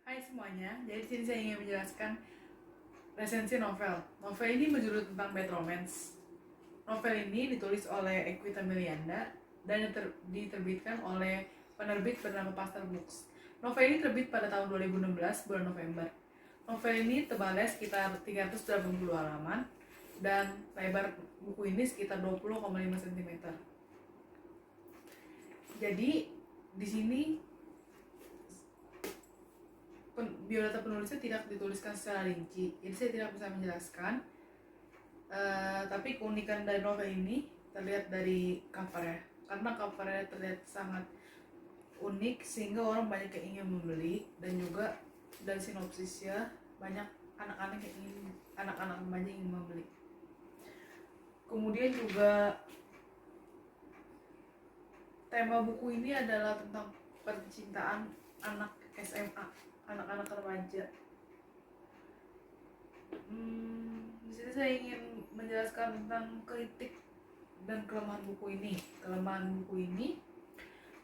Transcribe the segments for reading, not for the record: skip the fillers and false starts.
Hai semuanya, jadi di sini saya ingin menjelaskan resensi novel. Novel ini berjudul tentang bad romance. Novel ini ditulis oleh Equita Melianda dan diterbitkan oleh penerbit bernama Pastel Books. Novel ini terbit pada tahun 2016 bulan November. Novel ini tebalnya sekitar 380 halaman dan lebar buku ini sekitar 20,5 cm. Jadi di sini biodata penulisnya tidak dituliskan secara rinci, jadi saya tidak bisa menjelaskan. Tapi keunikan dari novel ini terlihat dari covernya, karena covernya terlihat sangat unik sehingga orang banyak yang ingin membeli, dan juga dari sinopsisnya banyak anak-anak remaja ingin membeli. Kemudian juga tema buku ini adalah tentang percintaan anak SMA, anak-anak remaja. Di sini saya ingin menjelaskan tentang kritik dan kelemahan buku ini. Kelemahan buku ini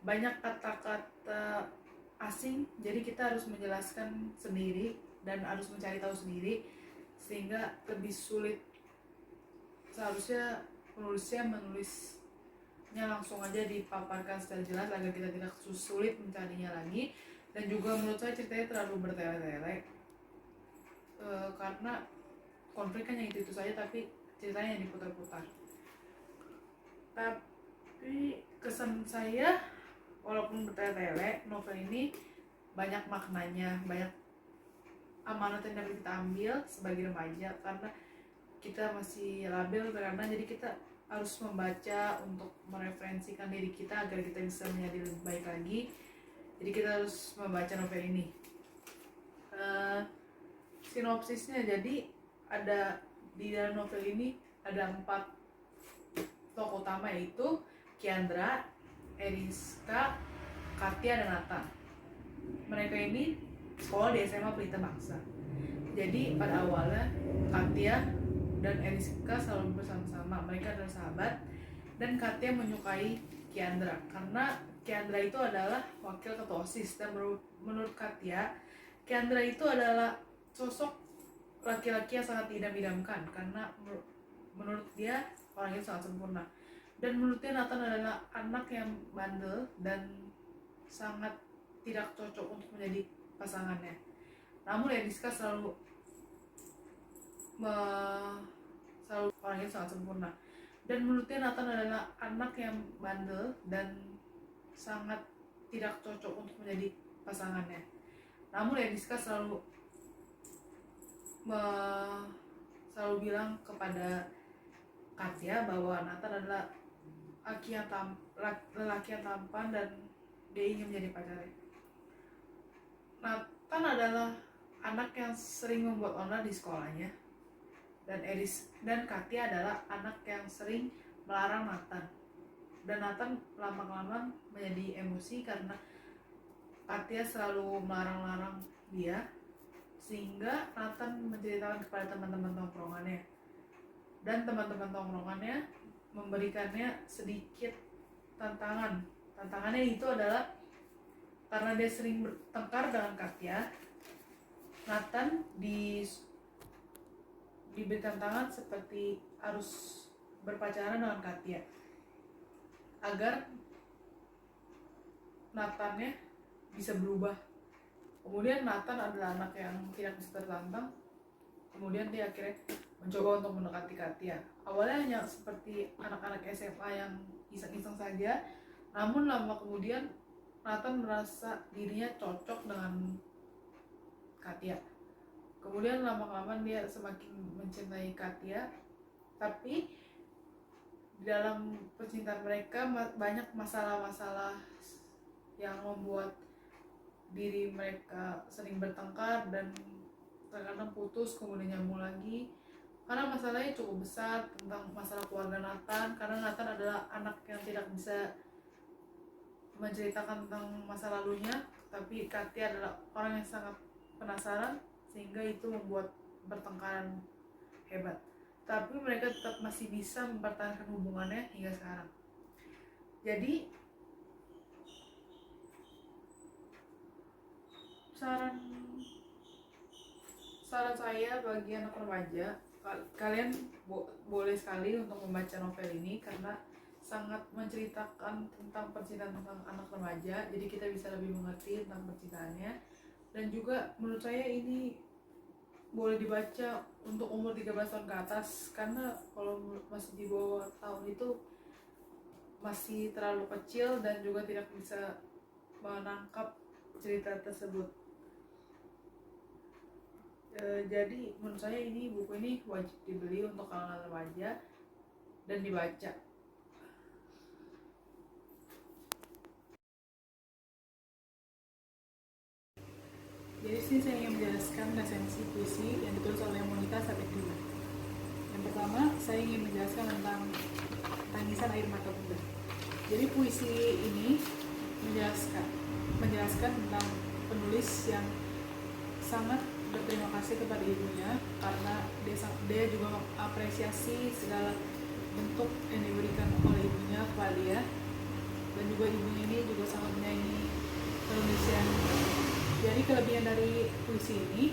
banyak kata-kata asing, jadi kita harus menjelaskan sendiri dan harus mencari tahu sendiri, sehingga lebih sulit. Seharusnya penulisnya menulisnya langsung aja dipaparkan secara jelas agar kita tidak sulit mencarinya lagi. Dan juga menurut saya ceritanya terlalu bertele-tele, karena konflik kan yang itu saja, tapi ceritanya yang diputar-putar. Tapi kesan saya, walaupun bertele-tele, novel ini banyak maknanya, banyak amanat yang dapat kita ambil sebagai remaja, karena kita masih labil karena jadi kita harus membaca untuk mereferensikan diri kita agar kita bisa menjadi lebih baik lagi. Jadi kita harus membaca novel ini. Sinopsisnya, jadi ada di dalam novel ini ada 4 tokoh utama, yaitu Kiandra, Eriska, Katia, dan Nathan. Mereka ini sekolah di SMA Pelita Bangsa. Jadi pada awalnya Katia dan Eriska selalu bersama-sama, mereka adalah sahabat, dan Katia menyukai Kiandra karena Kiandra itu adalah wakil ketua OSIS, dan menurut Katia, Kiandra itu adalah sosok laki-laki yang sangat idam-idamkan karena menurut dia orang itu sangat sempurna. Dan menurutnya Nathan adalah anak yang bandel dan sangat tidak cocok untuk menjadi pasangannya. Namun Eriska selalu orang itu sangat sempurna. Dan menurutnya Nathan adalah anak yang bandel dan sangat tidak cocok untuk menjadi pasangannya. Namun Eriska selalu bilang kepada Katia bahwa Nathan adalah lelaki yang tampan dan dia ingin menjadi pacarnya. Nathan adalah anak yang sering membuat onar di sekolahnya, dan Katia adalah anak yang sering melarang Nathan. Dan Nathan lama-kelamaan menjadi emosi karena Katia selalu melarang-larang dia, sehingga Nathan menceritakan kepada teman-teman tongkrongannya, dan teman-teman tongkrongannya memberikannya sedikit tantangan. Tantangannya itu adalah karena dia sering bertengkar dengan Katia, Nathan diberi tantangan seperti harus berpacaran dengan Katia agar Nathannya bisa berubah. Kemudian Nathan adalah anak yang tidak bisa tertantang. Kemudian dia akhirnya mencoba untuk mendekati Katia. Awalnya hanya seperti anak-anak SMA yang iseng-iseng saja, namun lama kemudian Nathan merasa dirinya cocok dengan Katia. Kemudian lama-kelamaan dia semakin mencintai Katia, tapi di dalam percintaan mereka banyak masalah-masalah yang membuat diri mereka sering bertengkar dan terkadang putus kemudian nyambung lagi, karena masalahnya cukup besar tentang masalah keluarga Nathan. Karena Nathan adalah anak yang tidak bisa menceritakan tentang masa lalunya, tapi Katia adalah orang yang sangat penasaran, sehingga itu membuat pertengkaran hebat. Tapi mereka tetap masih bisa mempertahankan hubungannya hingga sekarang. Jadi saran saran saya bagi anak remaja, kalian boleh sekali untuk membaca novel ini karena sangat menceritakan tentang percintaan tentang anak remaja, jadi kita bisa lebih mengerti tentang percintaannya. Dan juga menurut saya ini boleh dibaca untuk umur 13 tahun ke atas, karena kalau masih di bawah tahun itu masih terlalu kecil dan juga tidak bisa menangkap cerita tersebut. Jadi menurut saya ini buku ini wajib dibeli untuk kalangan remaja dan dibaca. Jadi sih saya ingin menjelaskan resensi puisi yang ditulis oleh Monica Sabetina. Yang pertama, saya ingin menjelaskan tentang Tangisan Air Mata Bunda. Jadi puisi ini menjelaskan tentang penulis yang sangat berterima kasih kepada ibunya karena dia juga mengapresiasi segala bentuk yang diberikan oleh ibunya kepada dia, dan juga ibunya ini juga sangat menyayangi penulisan. Jadi kelebihan dari puisi ini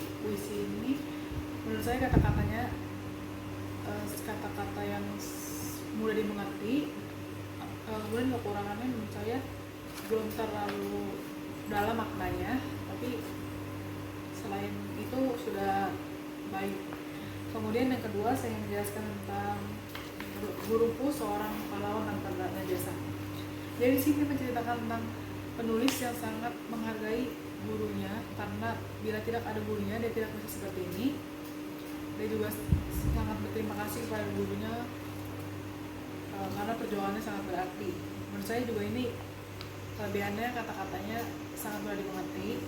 menurut saya kata-katanya kata-kata yang mudah dimengerti. Kemudian kekurangannya menurut saya belum terlalu dalam maknanya, tapi selain itu sudah baik. Kemudian yang kedua, saya ingin menjelaskan tentang Guruku, Seorang Pahlawan Tanpa Jasa. Jadi sini menceritakan tentang penulis yang sangat menghargai gurunya, karena bila tidak ada gurunya dia tidak bisa seperti ini. Dia juga sangat berterima kasih kepada gurunya karena perjuangannya sangat berarti. Menurut saya juga ini kelebihannya kata-katanya sangat mudah dimengerti,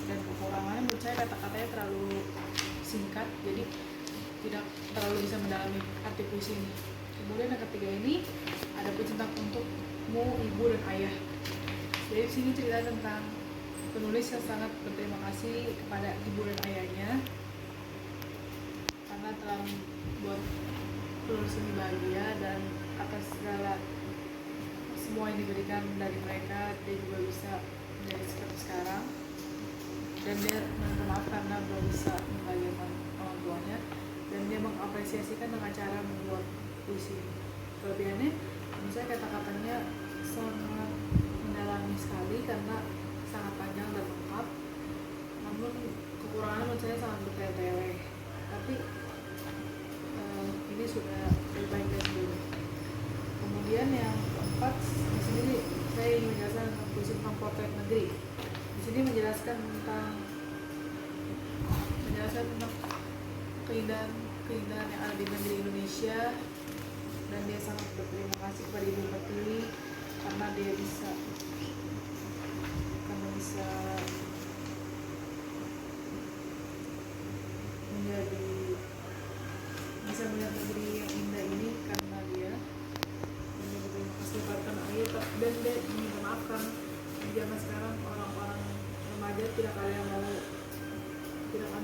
dan kekurangannya menurut saya kata-katanya terlalu singkat, jadi tidak terlalu bisa mendalami arti puisi ini. Kemudian yang ketiga ini ada puisi tentang Untukmu Ibu dan Ayah. Jadi sini cerita tentang penulis yang sangat berterima kasih kepada ibu dan ayahnya karena telah membuat penulis ini bahagia, dan atas segala semua yang diberikan dari mereka dia juga bisa menjadi seperti sekarang, dan dia minta maaf karena belum bisa membahagiakan orang tuanya, dan dia mengapresiasikan dengan cara membuat puisi. Kelebihannya menurut saya kata-katanya sangat mendalami sekali karena sangat panjang dan lengkap, namun kekurangannya menurut saya sangat bertele-tele, tapi ini sudah lebih baik dari dulu. Kemudian yang keempat, di sini saya ingin menjelaskan tentang puisi tentang Potret Negeri. Di sini menjelaskan tentang keindahan yang ada di negeri Indonesia, dan dia sangat berterima kasih kepada Ibu Pertiwi karena dia bisa melihat negeri yang indah ini karena dia, dan dia berterima kasih kepada tanah air. Dan dia minta maaf karena di zaman sekarang orang-orang remaja tidak ada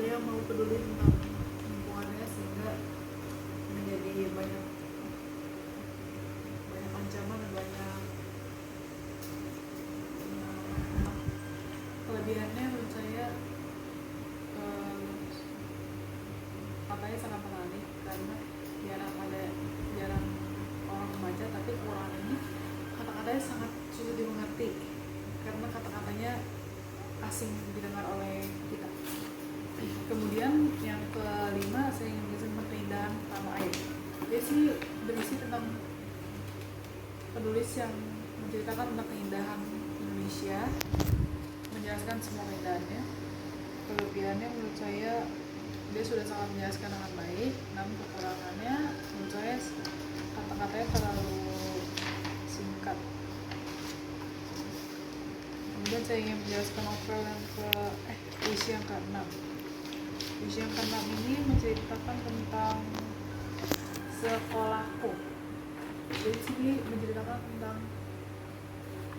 yang mau peduli tentang lingkungannya, sehingga menjadi banyak ancaman dan banyak kelebihannya. Menurut saya katanya sangat menarik karena jarang orang membaca, tapi Quran ini kata-katanya sangat sulit dimengerti karena kata-katanya asing didengar oleh kita. Kemudian yang kelima, saya ingin menjelaskan tentang keindahan tanah air. Dia sih berisi tentang penulis yang menceritakan tentang keindahan Indonesia, menjelaskan semua keindahannya. Kelebihannya menurut saya dia sudah sangat menjelaskan dengan baik, namun kekurangannya menurut saya kata-katanya terlalu singkat. Kemudian saya ingin menjelaskan novel yang puisi yang ke-6. Puisi yang ke-6 ini menceritakan tentang Sekolahku. Jadi sini menceritakan tentang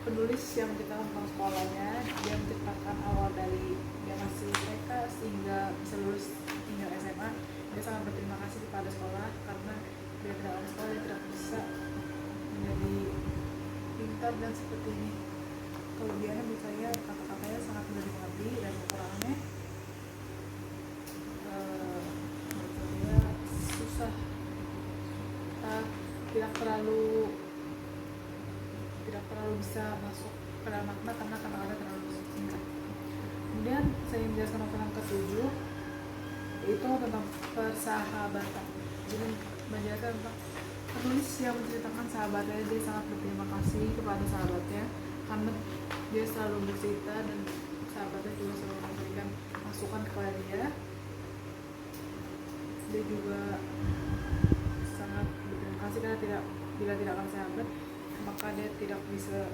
penulis yang menceritakan tentang sekolahnya. Dia menceritakan awal dari dia masih TK sehingga bisa lulus hingga SMA. Dia sangat berterima kasih kepada sekolah karena dia tidak ada sekolah, dia tidak bisa menjadi pintar dan seperti ini. Kelebihannya menurut saya kata-katanya sangat mudah dimengerti, dan kekurangannya bisa masuk ke dalam makna karena kata-kata terlalu singkat. Kemudian saya menjelaskan novel yang ketujuh, yaitu tentang persahabatan. Jadi menjelaskan tentang penulis yang menceritakan sahabatnya. Dia sangat berterima kasih kepada sahabatnya karena dia selalu bercerita dan sahabatnya juga selalu memberikan masukan kepada dia. Dia juga sangat berterima kasih karena bila tidak ada sahabat maka dia tidak bisa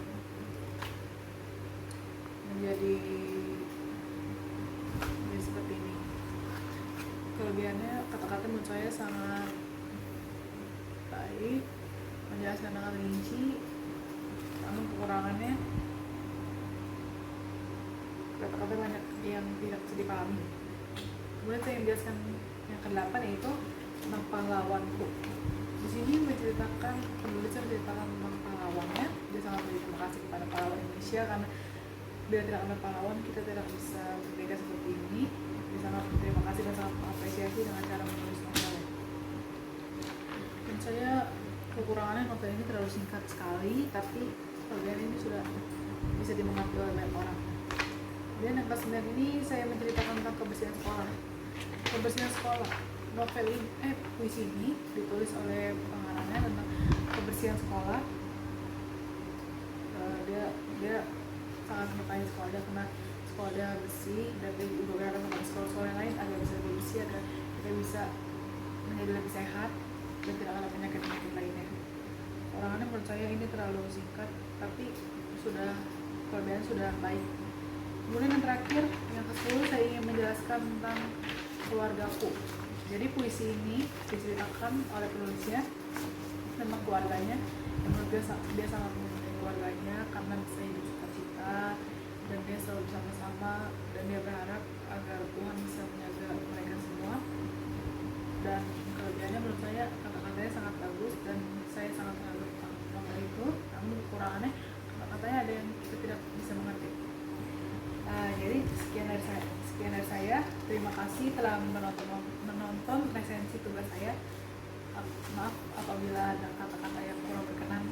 menjadi seperti ini. Kelebihannya, kata-kata menurut saya sangat baik, menjelaskan dengan rinci. Namun kekurangannya, kata-kata banyak yang tidak bisa dipahami. Kemudian saya menjelaskan yang ke-8, yaitu tentang pahlawanku. Di sini penulis menceritakan tentang pahlawannya. Dia sangat berterima kasih kepada pahlawan Indonesia karena bila tidak ada pahlawan kita tidak bisa berbeda seperti ini. Dia sangat berterima kasih dan sangat mengapresiasi dengan cara menulis novelnya. Dan saya, kekurangannya novel ini terlalu singkat sekali, tapi bagian ini sudah bisa dimengerti oleh banyak orang. Dan yang ke-9 ini saya menceritakan tentang kebersihan sekolah. Kebersihan sekolah. Novel ini, puisi ini ditulis oleh pengarangnya tentang kebersihan sekolah. Dia sangat menyukai sekolah dia karena sekolah dia bersih, dan dia juga berharap kepada sekolah-sekolah yang lain agar bisa lebih bersih, agar kita bisa menjadi lebih sehat dan tidak ada penyakit-penyakit lainnya. Orangnya menurut saya ini terlalu singkat, tapi kelebihan sudah baik. Kemudian yang terakhir, yang ke-10, saya ingin menjelaskan tentang keluargaku. Jadi puisi ini diceritakan oleh penulisnya tentang keluarganya. Yang menurut dia sangat mencintai keluarganya karena bisa hidup sukacita dan dia selalu bersama-sama, dan dia berharap agar Tuhan bisa menjaga mereka semua. Dan kelebihannya menurut saya, kata-katanya sangat bagus dan saya sangat mengagumi novel itu. Namun kekurangannya, kata-katanya ada yang kita tidak bisa mengerti. Jadi sekian dari saya. Terima kasih telah menonton resensi tugas saya. Maaf apabila ada kata-kata yang kurang berkenan.